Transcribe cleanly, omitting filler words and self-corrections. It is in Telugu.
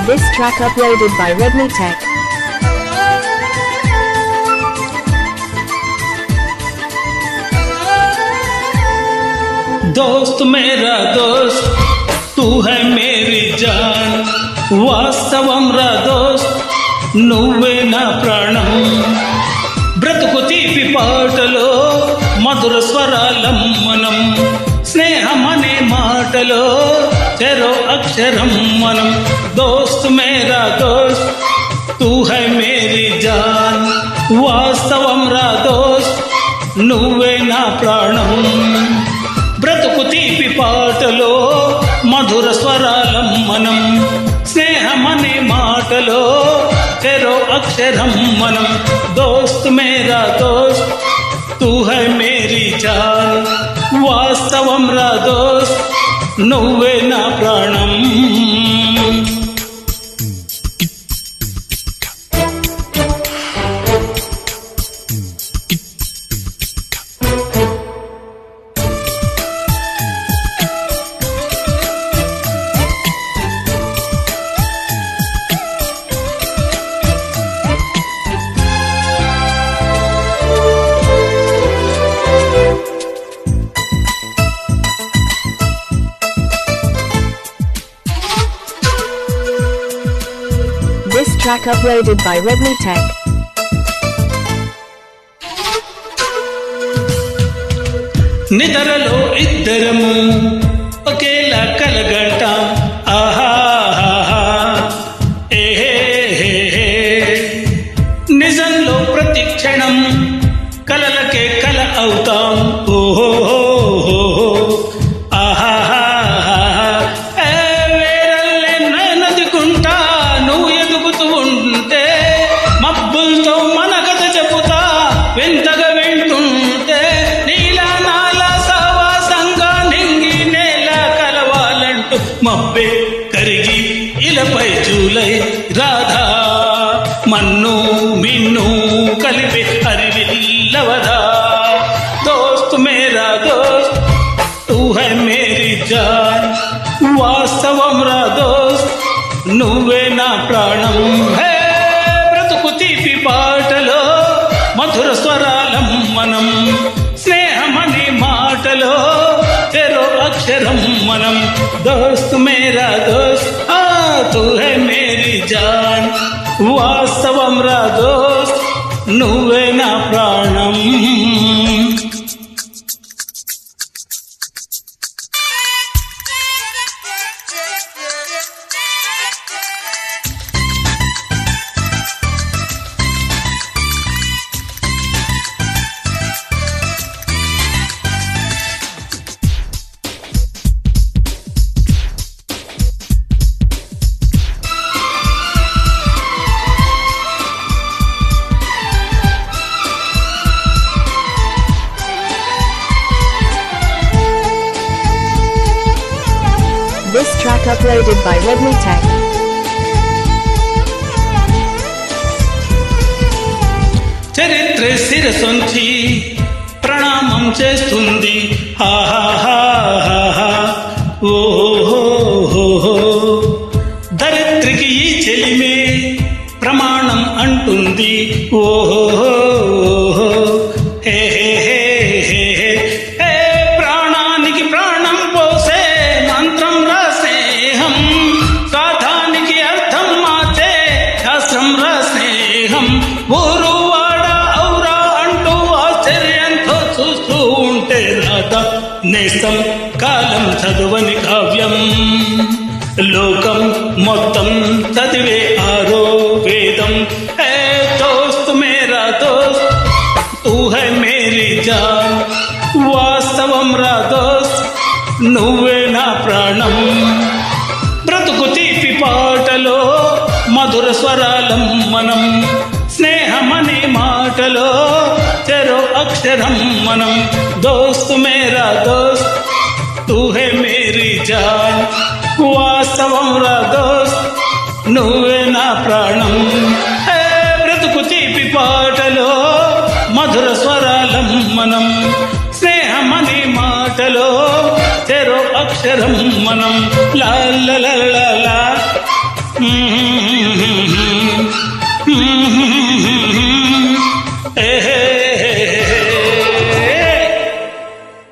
This track uploaded by Redmi Tech. दोस्त मेरा दोस्त तू है मेरी जान వాస్తవం రా దోస్త్ నువ్వే నా ప్రాణం బ్రతుకు తీపి పాటలో మధుర స్వరాలం మనం స్నేహం అనే మాటలో చెరో అక్షరం మనం దోస్త్ మేరా దోస్త్ తూ హై మేరీ జాన్ వాస్తవం రా దోస్త్ నువ్వే నా ప్రాణం బ్రతుకు తీపి పాటలో మధుర స్వరాలం మనం స్నేహమనే మాటలో చెరో అక్షరం మనం దోస్త్ మేరా దోస్త్ తూ హై మేరీ జాన్ వాస్తవం రా దోస్త్ నువ్వే నా ప్రాణం This track uploaded by Redmi Tech. నిద్రలో ఇద్దరము ఒకేలా కలగంట ఆహాహా ఏహే నిజంలో ప్రతి క్షణం కలలకే కల అవుతాం ఓహో మబ్బులతో మన కథ చెబుతా వింతగా వింటుంటే నీలా నాలా సవాసంగా నింగి నేల కలవాలంటూ మబ్బే కరిగి ఇలపై జూలై రాధా మన్ను మిన్ను కలిపి అరివిల్లవదా దోస్త్ మేరా దోస్త్ తూ హై మేరీ జాన్ వాస్తవం రా దోస్త్ నువ్వే నా ప్రాణం తీపి పాటలో మధుర స్వరాలం మనం స్నేహమనే మాటలో చెరో అక్షరం మనం దోస్త్ మేరా దోస్త్ తూ హై మేరీ జాన్ వాస్తవం రా దోస్త్ నువ్వే నా ప్రాణం This track uploaded by Redmi Tech. చరిత్ర శిరసొంచి ప్రణామం చేస్తుంది హాహాహా ఓహో దరిద్రికి ఈ చెలిమే ప్రమాణం అంటుంది ఓహో హే ప్రాణానికి ప్రాణం పోసే మంత్రం రా స్నేహం గాథానికి అర్థం మార్చే శాస్త్రం రా స్నేహం ఊరు వాడ ఔరా అంటూ ఆశ్చర్యంతో చూస్తూ ఉంటే రాధా నేస్తం కాలం చదువని కావ్యం లోకం మొత్తం చదివే ఆరో వేదం హే దోస్త్ మేరా దోస్త్ తూ హై మేరీ జాన్ వాస్తవం రా దోస్త్ నువ్వే నా ప్రాణం బ్రతుకు తీపి పాటలో మధుర స్వరాలం మనం స్నేహమనే మాటలో చెరో అక్షరం మనం దోస్త్ మేరా దోస్త్ తూ హై మేరీ జాన్ వాస్తవం రా దోస్త్ నువ్వే నా ప్రాణం బ్రతుకు తీపి పాటలో మధుర స్వరాలం మనం స్నేహమనే మాటలో చెరో అక్షరం మనం లా లా లా లా